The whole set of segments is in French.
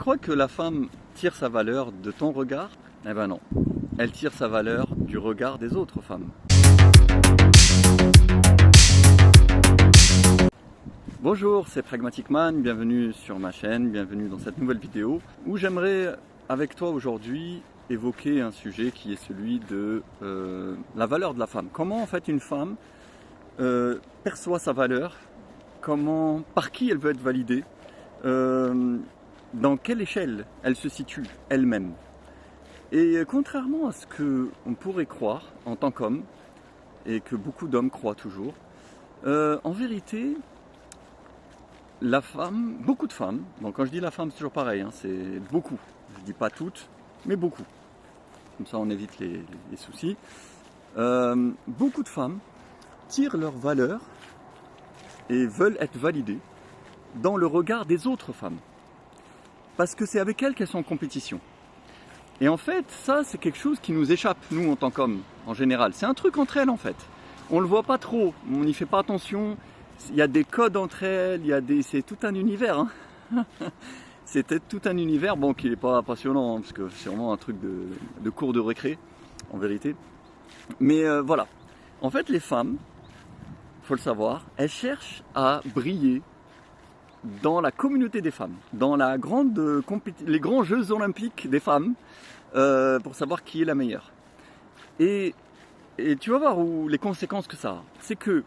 crois que la femme tire sa valeur de ton regard? Eh ben non, elle tire sa valeur du regard des autres femmes. Bonjour, c'est Pragmatic Man, bienvenue sur ma chaîne, bienvenue dans cette nouvelle vidéo où j'aimerais avec toi aujourd'hui évoquer un sujet qui est celui de la valeur de la femme. Comment en fait une femme perçoit sa valeur, par qui elle veut être validée, dans quelle échelle elle se situe elle-même. Et contrairement à ce qu'on pourrait croire en tant qu'homme, et que beaucoup d'hommes croient toujours, en vérité, la femme, beaucoup de femmes, donc quand je dis la femme c'est toujours pareil, hein, c'est beaucoup, je ne dis pas toutes, mais beaucoup, comme ça on évite les soucis, beaucoup de femmes tirent leur valeur et veulent être validées dans le regard des autres femmes, parce que c'est avec elles qu'elles sont en compétition. Et en fait, ça c'est quelque chose qui nous échappe, nous en tant qu'hommes, en général. C'est un truc entre elles en fait. On le voit pas trop, on n'y fait pas attention. Il y a des codes entre elles, c'est tout un univers. Hein. C'était tout un univers, bon, qui n'est pas passionnant, hein, parce que c'est vraiment un truc de cours de récré, en vérité. Mais voilà. En fait, les femmes, faut le savoir, elles cherchent à briller dans la communauté des femmes, dans les grands Jeux olympiques des femmes, pour savoir qui est la meilleure. Et tu vas voir les conséquences que ça a. C'est que,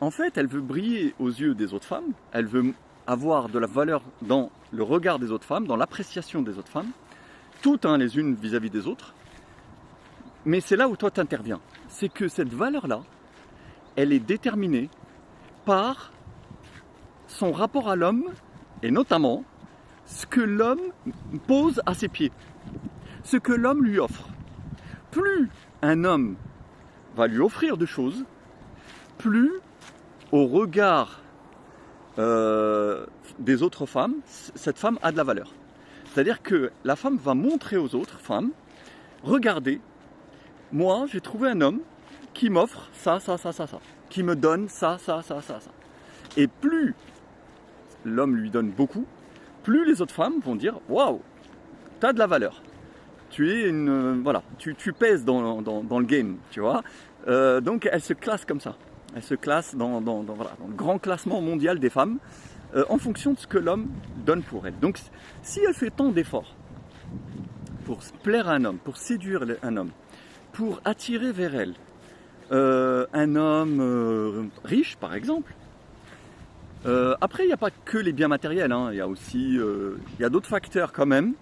en fait, elle veut briller aux yeux des autres femmes, elle veut avoir de la valeur dans le regard des autres femmes, dans l'appréciation des autres femmes, toutes les unes vis-à-vis des autres. Mais c'est là où toi tu interviens. C'est que cette valeur-là, elle est déterminée par son rapport à l'homme, et notamment ce que l'homme pose à ses pieds, ce que l'homme lui offre. Plus un homme va lui offrir de choses, plus au regard des autres femmes, cette femme a de la valeur. C'est-à-dire que la femme va montrer aux autres femmes, regardez, moi j'ai trouvé un homme qui m'offre ça, qui me donne ça. Et plus l'homme lui donne beaucoup, plus les autres femmes vont dire waouh, t'as de la valeur. Tu es voilà, tu pèses dans le game, tu vois. Donc elle se classe comme ça. Elle se classe dans le grand classement mondial des femmes en fonction de ce que l'homme donne pour elle. Donc si elle fait tant d'efforts pour plaire à un homme, pour séduire un homme, pour attirer vers elle un homme riche par exemple, après il n'y a pas que les biens matériels, hein. Il y a aussi il y a d'autres facteurs quand même,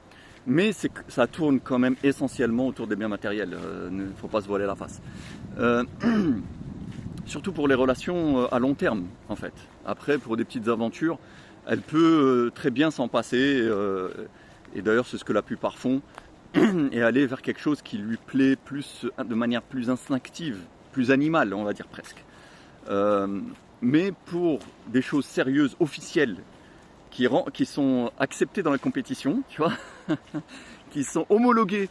mais ça tourne quand même essentiellement autour des biens matériels, il ne faut pas se voiler la face. Surtout pour les relations à long terme en fait. Après pour des petites aventures, elle peut très bien s'en passer, et d'ailleurs c'est ce que la plupart font, et aller vers quelque chose qui lui plaît de manière plus instinctive, plus animale on va dire presque. Mais pour des choses sérieuses, officielles, qui sont acceptées dans la compétition, tu vois, qui sont homologuées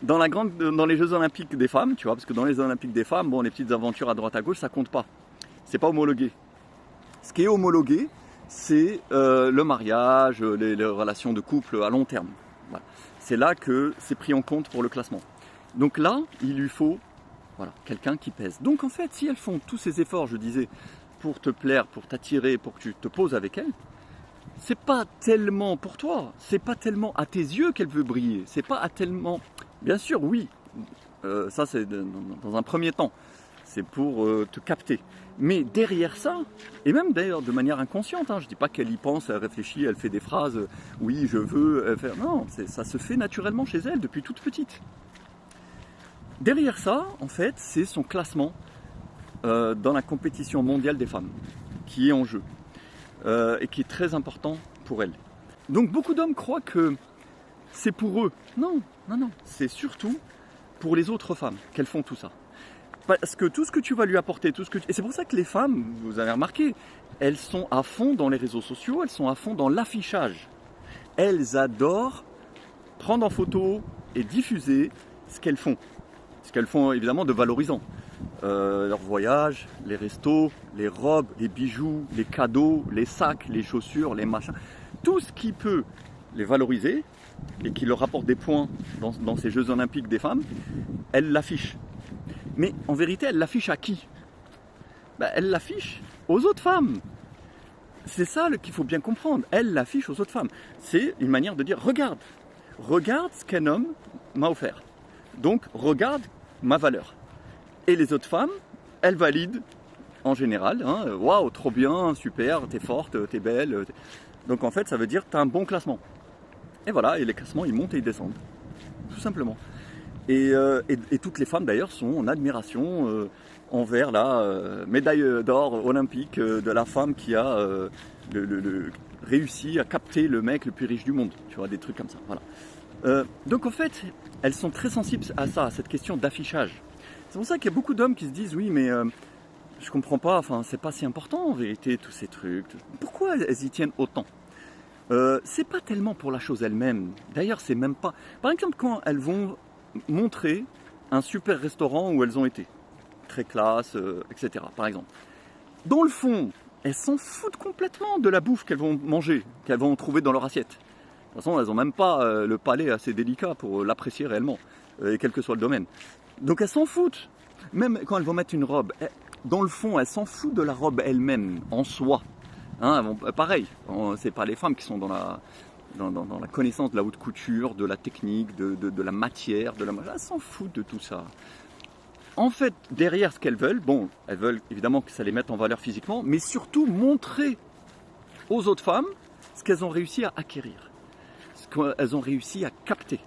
dans les Jeux Olympiques des femmes, tu vois, parce que dans les Jeux Olympiques des femmes, bon, les petites aventures à droite à gauche, ça compte pas. C'est pas homologué. Ce qui est homologué, c'est le mariage, les relations de couple à long terme. Voilà. C'est là que c'est pris en compte pour le classement. Donc là, il lui faut quelqu'un qui pèse. Donc en fait, si elles font tous ces efforts, je disais, pour te plaire, pour t'attirer, pour que tu te poses avec elles, c'est pas tellement pour toi, c'est pas tellement à tes yeux qu'elle veut briller, c'est pas tellement... Bien sûr, oui, ça c'est dans un premier temps, c'est pour te capter. Mais derrière ça, et même d'ailleurs de manière inconsciente, hein, je dis pas qu'elle y pense, elle réfléchit, elle fait des phrases, oui je veux, non, ça se fait naturellement chez elle depuis toute petite. Derrière ça, en fait, c'est son classement dans la compétition mondiale des femmes, qui est en jeu. Et qui est très important pour elle. Donc beaucoup d'hommes croient que c'est pour eux. Non, c'est surtout pour les autres femmes qu'elles font tout ça. Parce que tout ce que tu vas lui apporter, et c'est pour ça que les femmes, vous avez remarqué, elles sont à fond dans les réseaux sociaux, elles sont à fond dans l'affichage. Elles adorent prendre en photo et diffuser ce qu'elles font. Ce qu'elles font évidemment de valorisant. Leurs voyages, les restos, les robes, les bijoux, les cadeaux, les sacs, les chaussures, les machins. Tout ce qui peut les valoriser et qui leur rapporte des points dans ces Jeux Olympiques des femmes, elle l'affiche. Mais en vérité, elle l'affiche à qui? Elle l'affiche aux autres femmes. C'est ça qu'il faut bien comprendre. Elle l'affiche aux autres femmes. C'est une manière de dire, regarde ce qu'un homme m'a offert. Donc, regarde ma valeur. Et les autres femmes, elles valident en général. Waouh, trop bien, super, t'es forte, t'es belle. Donc en fait, ça veut dire que t'as un bon classement. Et voilà, et les classements, ils montent et ils descendent. Tout simplement. Et toutes les femmes d'ailleurs sont en admiration envers la médaille d'or olympique de la femme qui a réussi à capter le mec le plus riche du monde. Tu vois, des trucs comme ça. Voilà. Donc en fait, elles sont très sensibles à ça, à cette question d'affichage. C'est pour ça qu'il y a beaucoup d'hommes qui se disent oui, mais je comprends pas, enfin c'est pas si important en vérité tous ces trucs. Pourquoi elles y tiennent autant? C'est pas tellement pour la chose elle-même. D'ailleurs, c'est même pas. Par exemple, quand elles vont montrer un super restaurant où elles ont été, très classe, etc. Par exemple. Dans le fond, elles s'en foutent complètement de la bouffe qu'elles vont manger, qu'elles vont trouver dans leur assiette. De toute façon, elles n'ont même pas le palais assez délicat pour l'apprécier réellement, quel que soit le domaine. Donc elles s'en foutent. Même quand elles vont mettre une robe, dans le fond, elles s'en foutent de la robe elle-même, en soi. Pareil, c'est pas les femmes qui sont dans la connaissance de la haute couture, de la technique, de la matière, elles s'en foutent de tout ça. En fait, derrière ce qu'elles veulent, elles veulent évidemment que ça les mette en valeur physiquement, mais surtout montrer aux autres femmes ce qu'elles ont réussi à acquérir, ce qu'elles ont réussi à capter.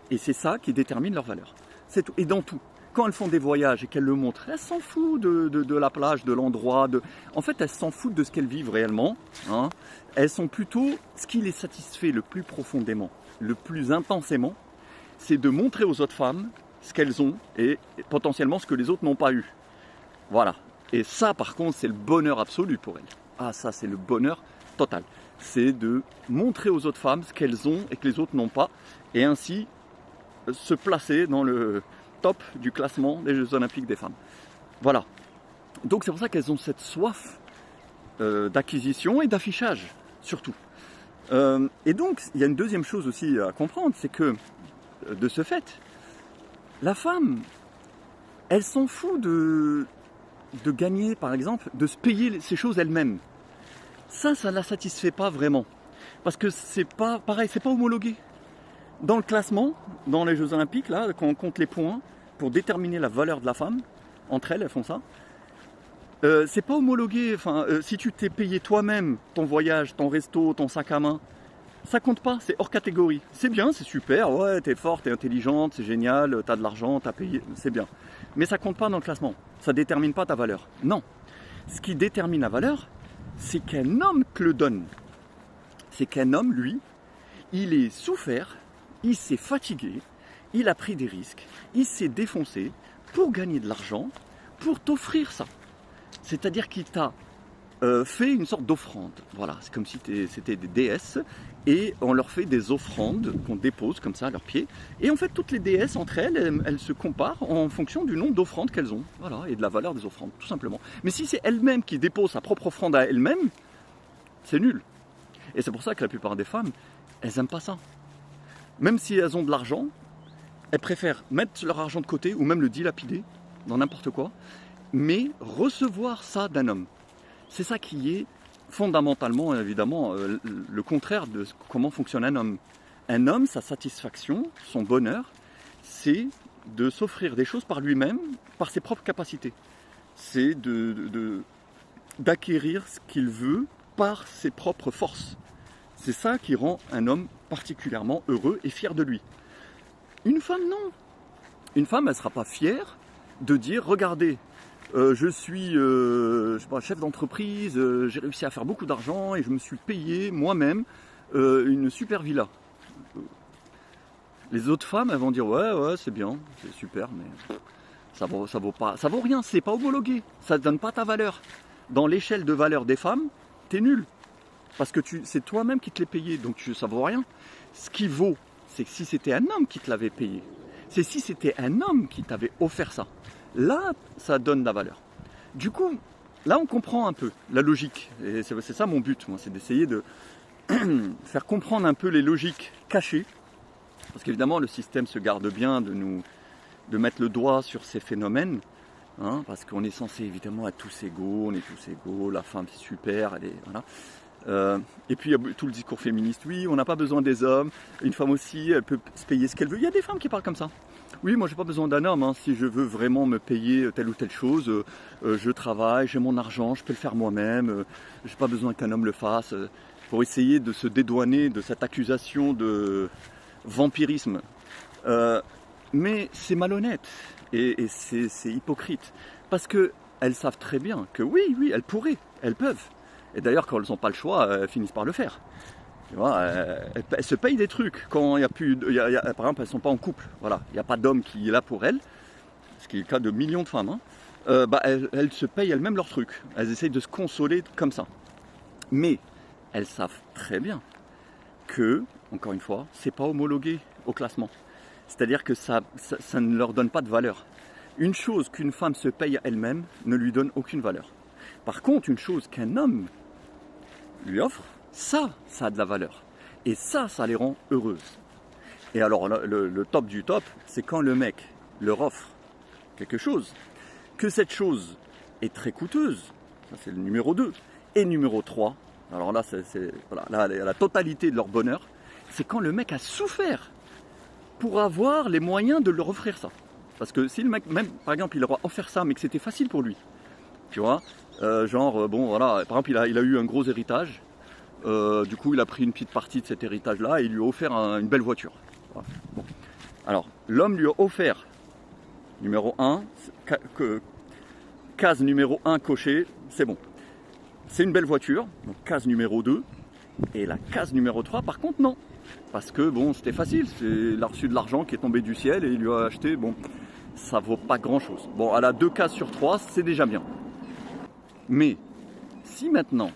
Et c'est ça qui détermine leur valeur. C'est tout. Et dans tout. Quand elles font des voyages et qu'elles le montrent, elles s'en foutent de la plage, de l'endroit. En fait, elles s'en foutent de ce qu'elles vivent réellement. Elles sont plutôt, ce qui les satisfait le plus profondément, le plus intensément, c'est de montrer aux autres femmes ce qu'elles ont et potentiellement ce que les autres n'ont pas eu. Voilà. Et ça, par contre, c'est le bonheur absolu pour elles. Ah, ça, c'est le bonheur total. C'est de montrer aux autres femmes ce qu'elles ont et que les autres n'ont pas, et ainsi se placer dans le top du classement des Jeux Olympiques des femmes. Voilà. Donc c'est pour ça qu'elles ont cette soif d'acquisition et d'affichage, surtout. Et donc, il y a une deuxième chose aussi à comprendre, c'est que, de ce fait, la femme, elle s'en fout de gagner, par exemple, de se payer ces choses elle-même. Ça ne la satisfait pas vraiment. Parce que c'est pas pareil, c'est pas homologué. Dans le classement, dans les Jeux Olympiques, là, quand on compte les points pour déterminer la valeur de la femme, entre elles font ça, c'est pas homologué. Si tu t'es payé toi-même ton voyage, ton resto, ton sac à main, ça compte pas, c'est hors catégorie. C'est bien, c'est super, ouais, t'es forte, t'es intelligente, c'est génial, t'as de l'argent, t'as payé, c'est bien. Mais ça compte pas dans le classement, ça détermine pas ta valeur. Non, ce qui détermine la valeur, c'est qu'un homme te le donne. C'est qu'un homme, lui, il est souffert, il s'est fatigué, il a pris des risques, il s'est défoncé pour gagner de l'argent, pour t'offrir ça. C'est-à-dire qu'il t'a fait une sorte d'offrande. Voilà, c'est comme si c'était des déesses et on leur fait des offrandes qu'on dépose comme ça à leurs pieds. Et en fait, toutes les déesses entre elles se comparent en fonction du nombre d'offrandes qu'elles ont. Voilà, et de la valeur des offrandes, tout simplement. Mais si c'est elle-même qui dépose sa propre offrande à elle-même, c'est nul. Et c'est pour ça que la plupart des femmes, elles n'aiment pas ça. Même si elles ont de l'argent, elles préfèrent mettre leur argent de côté ou même le dilapider dans n'importe quoi, mais recevoir ça d'un homme. C'est ça qui est fondamentalement, évidemment, le contraire de comment fonctionne un homme. Un homme, sa satisfaction, son bonheur, c'est de s'offrir des choses par lui-même, par ses propres capacités. C'est d'acquérir ce qu'il veut par ses propres forces. C'est ça qui rend un homme particulièrement heureux et fier de lui. Une femme, non. Une femme, elle ne sera pas fière de dire, regardez, je suis chef d'entreprise, j'ai réussi à faire beaucoup d'argent et je me suis payé moi-même une super villa. Les autres femmes, elles vont dire, ouais, c'est bien, c'est super, mais ça vaut rien, c'est pas homologué, ça ne donne pas ta valeur. Dans l'échelle de valeur des femmes, t'es nul. Parce que c'est toi-même qui te l'es payé, donc ça vaut rien. Ce qui vaut, c'est que si c'était un homme qui te l'avait payé, c'est si c'était un homme qui t'avait offert ça. Là, ça donne de la valeur. Du coup, là, on comprend un peu la logique. Et c'est ça mon but, moi, c'est d'essayer faire comprendre un peu les logiques cachées, parce qu'évidemment le système se garde bien de mettre le doigt sur ces phénomènes, hein, parce qu'on est censé évidemment être tous égaux, on est tous égaux, la femme c'est super, elle est, voilà. Et puis il y a tout le discours féministe, oui, on n'a pas besoin des hommes, une femme aussi, elle peut se payer ce qu'elle veut. Il y a des femmes qui parlent comme ça. Oui, moi j'ai pas besoin d'un homme, hein. Si je veux vraiment me payer telle ou telle chose, je travaille, j'ai mon argent, je peux le faire moi-même, j'ai pas besoin qu'un homme le fasse, pour essayer de se dédouaner de cette accusation de vampirisme. Mais c'est malhonnête et c'est hypocrite, parce qu'elles savent très bien que oui, elles pourraient, elles peuvent. Et d'ailleurs, quand elles n'ont pas le choix, elles finissent par le faire. Tu vois, elles se payent des trucs quand il y a plus, par exemple, elles ne sont pas en couple. Voilà, il n'y a pas d'homme qui est là pour elles, ce qui est le cas de millions de femmes. Hein. Elles se payent elles-mêmes leurs trucs. Elles essayent de se consoler comme ça. Mais elles savent très bien que, encore une fois, c'est pas homologué au classement. C'est-à-dire que ça ne leur donne pas de valeur. Une chose qu'une femme se paye à elle-même ne lui donne aucune valeur. Par contre, une chose qu'un homme lui offre, ça a de la valeur. Et ça les rend heureuses. Et alors, le top du top, c'est quand le mec leur offre quelque chose, que cette chose est très coûteuse, ça c'est le numéro 2, et numéro 3, alors là, voilà, la totalité de leur bonheur, c'est quand le mec a souffert pour avoir les moyens de leur offrir ça. Parce que si le mec, même par exemple, il leur a offert ça, mais que c'était facile pour lui, tu vois, bon voilà, par exemple, il a eu un gros héritage, du coup, il a pris une petite partie de cet héritage-là et il lui a offert une belle voiture. Voilà. Bon. Alors, l'homme lui a offert, numéro 1, case numéro 1 cochée, c'est bon. C'est une belle voiture, donc case numéro 2, et la case numéro 3, par contre, non. Parce que, bon, c'était facile, il a reçu de l'argent qui est tombé du ciel et il lui a acheté, bon, ça vaut pas grand-chose. Bon, elle a 2 cases sur 3, c'est déjà bien. Mais, si maintenant,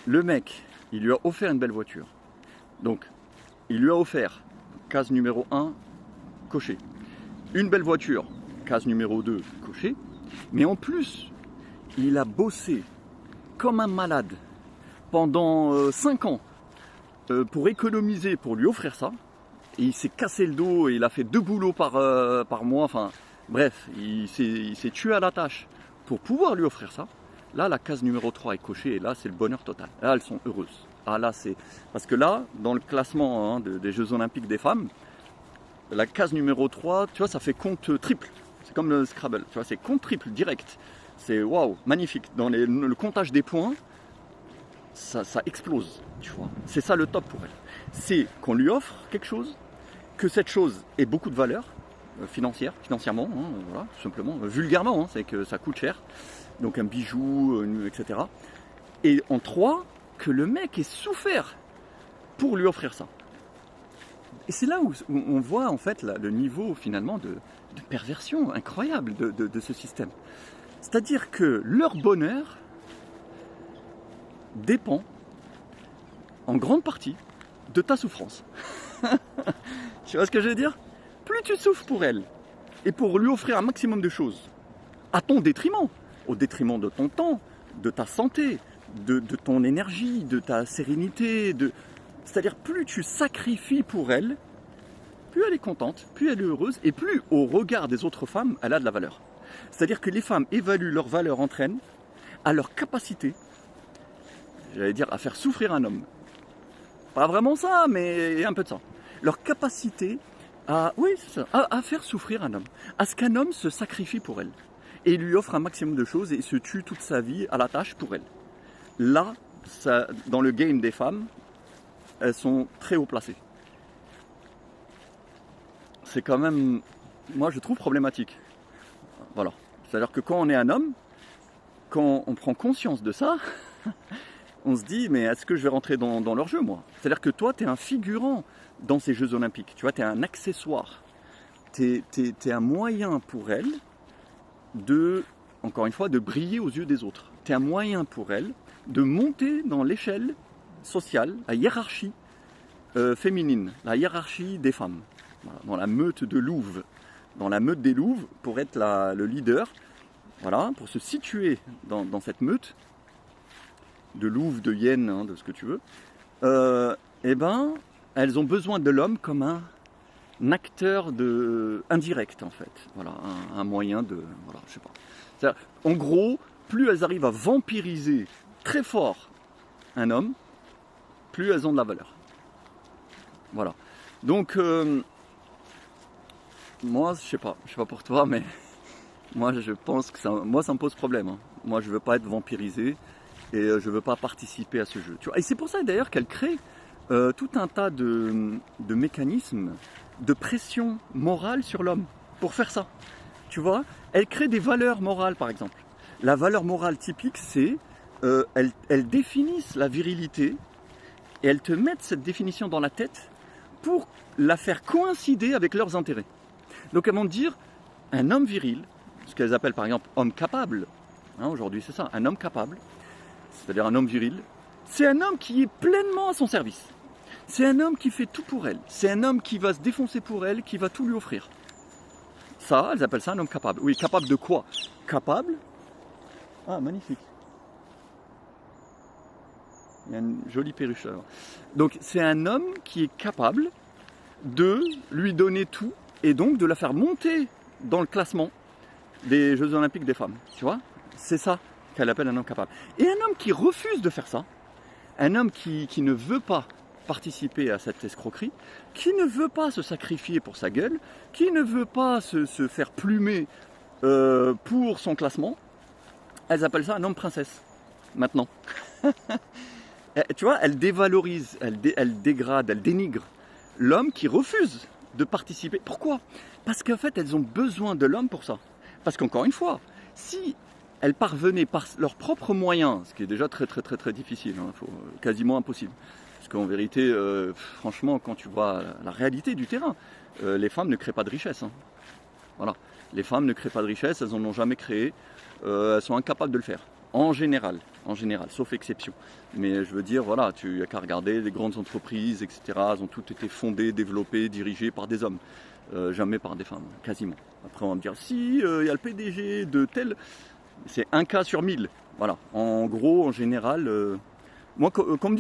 le mec, il lui a offert une belle voiture, donc, il lui a offert, case numéro 1, coché, une belle voiture, case numéro 2, coché, mais en plus, il a bossé comme un malade pendant 5 ans pour économiser, pour lui offrir ça, et il s'est cassé le dos et il a fait 2 boulots par mois, enfin bref, il s'est tué à la tâche pour pouvoir lui offrir ça. Là, la case numéro 3 est cochée et là, c'est le bonheur total. Là, elles sont heureuses. Ah, là, c'est... Parce que là, dans le classement des Jeux Olympiques des femmes, la case numéro 3, tu vois, ça fait compte triple. C'est comme le Scrabble, tu vois, c'est compte triple direct. C'est waouh, magnifique. Dans le comptage des points, ça explose, tu vois. C'est ça le top pour elle. C'est qu'on lui offre quelque chose, que cette chose ait beaucoup de valeur financièrement, voilà, tout simplement. Vulgairement, c'est que ça coûte cher. Donc un bijou, etc. Et en 3, que le mec ait souffert pour lui offrir ça. Et c'est là où on voit en fait le niveau finalement de perversion incroyable de ce système. C'est-à-dire que leur bonheur dépend en grande partie de ta souffrance. Tu vois ce que je veux dire? Plus tu souffres pour elle et pour lui offrir un maximum de choses, à ton détriment, au détriment de ton temps, de ta santé, de ton énergie, de ta sérénité, c'est-à-dire plus tu sacrifies pour elle, plus elle est contente, plus elle est heureuse, et plus au regard des autres femmes, elle a de la valeur. C'est-à-dire que les femmes évaluent leur valeur entre elles à leur capacité, j'allais dire, à faire souffrir un homme. Pas vraiment ça, mais un peu de ça. Leur capacité à faire souffrir un homme, à ce qu'un homme se sacrifie pour elle, et lui offre un maximum de choses et se tue toute sa vie à la tâche pour elle. Là, dans le game des femmes, elles sont très haut placées. C'est quand même, moi je trouve problématique. Voilà. C'est-à-dire que quand on est un homme, quand on prend conscience de ça, on se dit, mais est-ce que je vais rentrer dans leur jeu, moi? C'est-à-dire que toi, tu es un figurant dans ces Jeux Olympiques. Tu vois, tu es un accessoire. Tu es un moyen pour elles encore une fois, de briller aux yeux des autres. Tu es un moyen pour elles de monter dans l'échelle sociale, la hiérarchie féminine, la hiérarchie des femmes. Voilà, dans la meute de louves. Dans la meute des louves, pour être le leader, voilà, pour se situer dans cette meute, de louves, de hyènes, de ce que tu veux, eh ben, elles ont besoin de l'homme comme un acteur indirect en fait. Voilà, un moyen de, voilà, je sais pas. En gros, plus elles arrivent à vampiriser très fort un homme, plus elles ont de la valeur. Voilà. Donc, moi, je sais pas pour toi, mais moi, je pense que ça me pose problème. Hein. Moi, je veux pas être vampirisé et je veux pas participer à ce jeu. Tu vois, et c'est pour ça d'ailleurs qu'elle crée tout un tas de mécanismes de pression morale sur l'homme pour faire ça. Tu vois, elle crée des valeurs morales, par exemple. La valeur morale typique, c'est elles définissent la virilité et elles te mettent cette définition dans la tête pour la faire coïncider avec leurs intérêts. Donc elles vont te dire, un homme viril, ce qu'elles appellent par exemple homme capable, hein, aujourd'hui c'est ça, un homme capable, c'est-à-dire un homme viril, c'est un homme qui est pleinement à son service. C'est un homme qui fait tout pour elle. C'est un homme qui va se défoncer pour elle, qui va tout lui offrir. Ça, elles appellent ça un homme capable. Oui, capable de quoi? Capable. Ah, magnifique. Il y a une jolie perruche là. Donc, c'est un homme qui est capable de lui donner tout et donc de la faire monter dans le classement des Jeux Olympiques des femmes. Tu vois? C'est ça qu'elle appelle un homme capable. Et un homme qui refuse de faire ça, un homme qui ne veut pas participer à cette escroquerie, qui ne veut pas se sacrifier pour sa gueule, qui ne veut pas se faire plumer pour son classement, elles appellent ça un homme princesse, maintenant. Tu vois, elles dévalorisent, elles dégradent, elles dénigrent l'homme qui refuse de participer. Pourquoi? Parce qu'en fait, elles ont besoin de l'homme pour ça. Parce qu'encore une fois, si elles parvenaient par leurs propres moyens, ce qui est déjà très difficile, hein, quasiment impossible, parce qu'en vérité, franchement, quand tu vois la réalité du terrain, les femmes ne créent pas de richesse. Hein. Voilà. Les femmes ne créent pas de richesse, elles n'en ont jamais créé, elles sont incapables de le faire. En général, sauf exception. Mais je veux dire, voilà, tu n'as qu'à regarder les grandes entreprises, etc. Elles ont toutes été fondées, développées, dirigées par des hommes. Jamais par des femmes, quasiment. Après, on va me dire, si, il y a le PDG de tel... C'est un cas sur 1000. Voilà. En gros, en général... Moi, qu'on me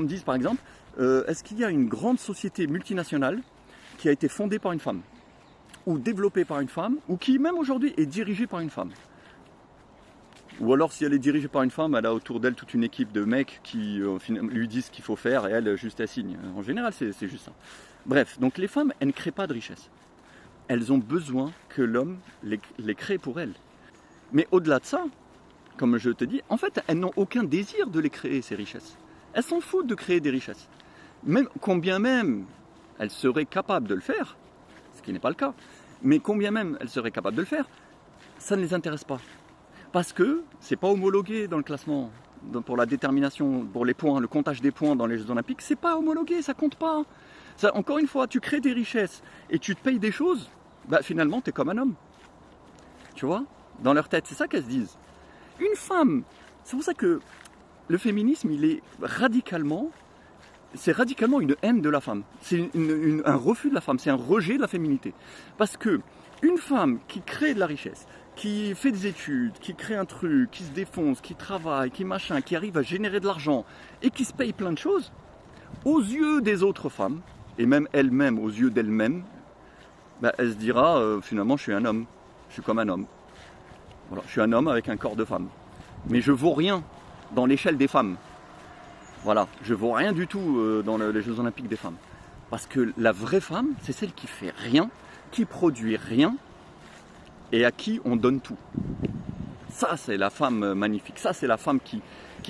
dise par exemple, est-ce qu'il y a une grande société multinationale qui a été fondée par une femme, ou développée par une femme, ou qui même aujourd'hui est dirigée par une femme? Ou alors si elle est dirigée par une femme, elle a autour d'elle toute une équipe de mecs qui lui disent ce qu'il faut faire et elle juste elle signe. En général, c'est juste ça. Bref, donc les femmes, elles ne créent pas de richesse. Elles ont besoin que l'homme les crée pour elles. Mais au-delà de ça, comme je te dis, en fait, elles n'ont aucun désir de les créer, ces richesses. Elles s'en foutent de créer des richesses. Combien même elles seraient capables de le faire, ce qui n'est pas le cas, mais combien même elles seraient capables de le faire, ça ne les intéresse pas. Parce que c'est pas homologué dans le classement, pour la détermination, pour les points, le comptage des points dans les Jeux Olympiques, c'est pas homologué, ça compte pas. Ça, encore une fois, tu crées des richesses et tu te payes des choses, bah finalement, tu es comme un homme. Tu vois? Dans leur tête, c'est ça qu'elles se disent. Une femme, c'est pour ça que le féminisme, c'est radicalement une haine de la femme. C'est un refus de la femme, c'est un rejet de la féminité. Parce que une femme qui crée de la richesse, qui fait des études, qui crée un truc, qui se défonce, qui travaille, qui machin, qui arrive à générer de l'argent et qui se paye plein de choses, aux yeux des autres femmes, et même elle-même, aux yeux d'elle-même, bah, elle se dira finalement je suis un homme, je suis comme un homme. Voilà, je suis un homme avec un corps de femme. Mais je vaux rien dans l'échelle des femmes. Voilà, je vaux rien du tout dans les Jeux Olympiques des femmes. Parce que la vraie femme, c'est celle qui fait rien, qui produit rien, et à qui on donne tout. Ça, c'est la femme magnifique. Ça, c'est la femme qui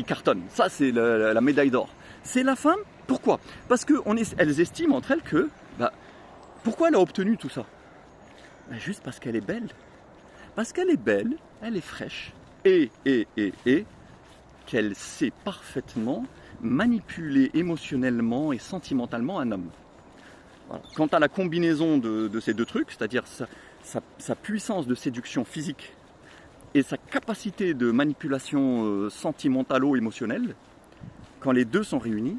cartonne. Ça, c'est la médaille d'or. C'est la femme, pourquoi? Parce qu'elles estiment entre elles que... Bah, pourquoi elle a obtenu tout ça? Bah, juste parce qu'elle est belle. Parce qu'elle est belle, elle est fraîche, et qu'elle sait parfaitement manipuler émotionnellement et sentimentalement un homme. Voilà. Quant à la combinaison de ces deux trucs, c'est-à-dire sa puissance de séduction physique et sa capacité de manipulation sentimentalo-émotionnelle, quand les deux sont réunis,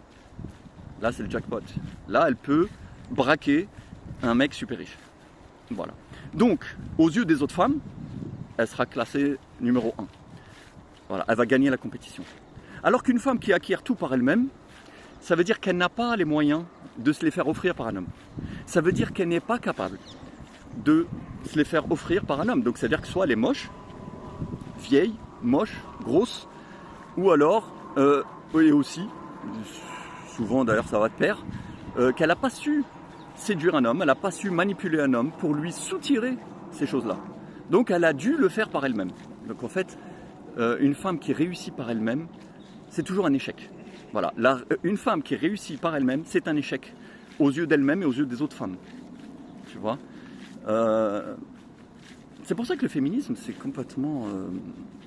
là c'est le jackpot. Là elle peut braquer un mec super riche. Voilà. Donc, aux yeux des autres femmes, elle sera classée numéro 1. Voilà, elle va gagner la compétition. Alors qu'une femme qui acquiert tout par elle-même, ça veut dire qu'elle n'a pas les moyens de se les faire offrir par un homme. Ça veut dire qu'elle n'est pas capable de se les faire offrir par un homme. Donc c'est-à-dire que soit elle est moche, vieille, moche, grosse, ou alors, et aussi, souvent d'ailleurs ça va de pair, qu'elle n'a pas su séduire un homme, elle n'a pas su manipuler un homme pour lui soutirer ces choses-là. Donc elle a dû le faire par elle-même. Donc en fait, une femme qui réussit par elle-même, c'est toujours un échec. Voilà, une femme qui réussit par elle-même, c'est un échec aux yeux d'elle-même et aux yeux des autres femmes. Tu vois, c'est pour ça que le féminisme, c'est complètement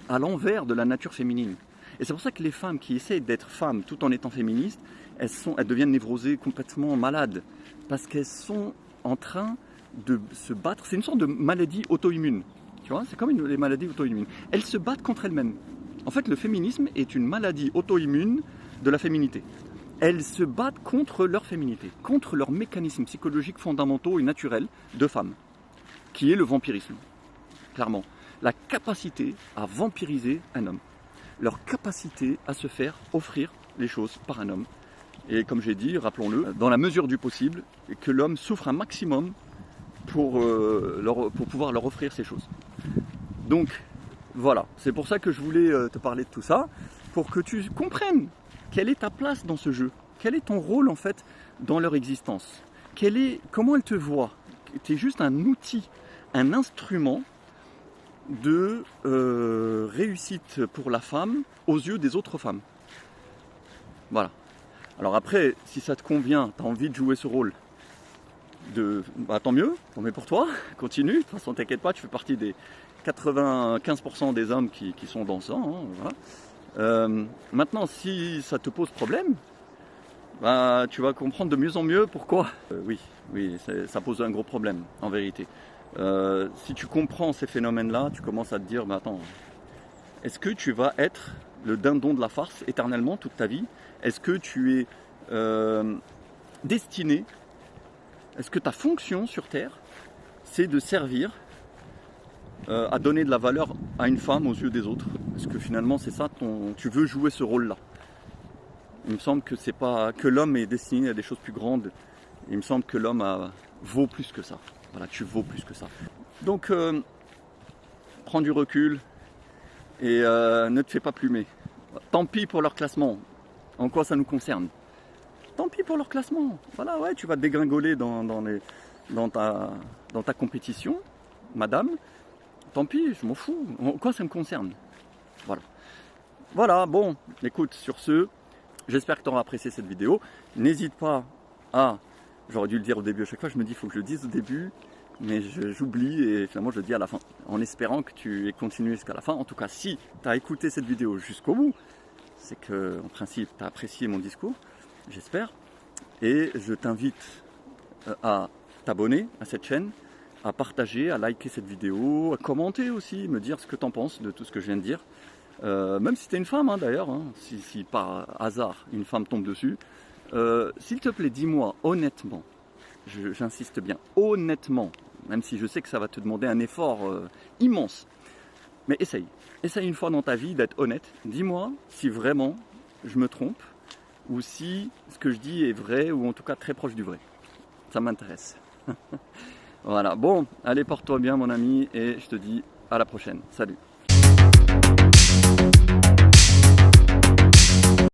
à l'envers de la nature féminine. Et c'est pour ça que les femmes qui essayent d'être femmes tout en étant féministes, elles deviennent névrosées, complètement malades, parce qu'elles sont en train de se battre. C'est une sorte de maladie auto-immune. Tu vois, c'est comme les maladies auto-immunes. Elles se battent contre elles-mêmes. En fait, le féminisme est une maladie auto-immune de la féminité. Elles se battent contre leur féminité, contre leurs mécanismes psychologiques fondamentaux et naturels de femmes, qui est le vampirisme, clairement. La capacité à vampiriser un homme. Leur capacité à se faire offrir les choses par un homme. Et comme j'ai dit, rappelons-le, dans la mesure du possible, que l'homme souffre un maximum pour pouvoir leur offrir ces choses. Donc, voilà, c'est pour ça que je voulais te parler de tout ça, pour que tu comprennes quelle est ta place dans ce jeu, quel est ton rôle en fait dans leur existence, comment elle te voit. Tu es juste un outil, un instrument de réussite pour la femme aux yeux des autres femmes. Voilà. Alors après, si ça te convient, tu as envie de jouer ce rôle, tant mieux pour toi, continue, de toute façon t'inquiète pas, tu fais partie des 95% des hommes qui sont dans ça. Hein, voilà. Maintenant, si ça te pose problème, tu vas comprendre de mieux en mieux pourquoi. Oui, ça pose un gros problème en vérité. Si tu comprends ces phénomènes-là, tu commences à te dire, attends, est-ce que tu vas être le dindon de la farce éternellement toute ta vie? Est-ce que tu es destiné, est-ce que ta fonction sur Terre, c'est de servir à donner de la valeur à une femme aux yeux des autres? Est-ce que finalement c'est ça, tu veux jouer ce rôle-là? Il me semble que c'est pas que l'homme est destiné à des choses plus grandes. Il me semble que l'homme vaut plus que ça. Voilà, tu vaux plus que ça. Donc, prends du recul et ne te fais pas plumer. Tant pis pour leur classement. En quoi ça nous concerne? Tant pis pour leur classement. Voilà, ouais, tu vas te dégringoler dans ta compétition, madame. Tant pis, je m'en fous. En quoi ça me concerne? Voilà. Voilà, bon, écoute, sur ce, j'espère que tu auras apprécié cette vidéo. N'hésite pas à... J'aurais dû le dire au début à chaque fois, je me dis il faut que je le dise au début, mais j'oublie et finalement je le dis à la fin, en espérant que tu aies continué jusqu'à la fin. En tout cas, si tu as écouté cette vidéo jusqu'au bout, c'est que en principe tu as apprécié mon discours, j'espère. Et je t'invite à t'abonner à cette chaîne, à partager, à liker cette vidéo, à commenter aussi, me dire ce que tu en penses de tout ce que je viens de dire. Même si tu es une femme d'ailleurs, si par hasard une femme tombe dessus, s'il te plaît, dis-moi honnêtement, j'insiste bien, honnêtement, même si je sais que ça va te demander un effort immense, mais essaye une fois dans ta vie d'être honnête, dis-moi si vraiment je me trompe, ou si ce que je dis est vrai, ou en tout cas très proche du vrai, ça m'intéresse. Voilà, bon, allez, porte-toi bien mon ami, et je te dis à la prochaine, salut.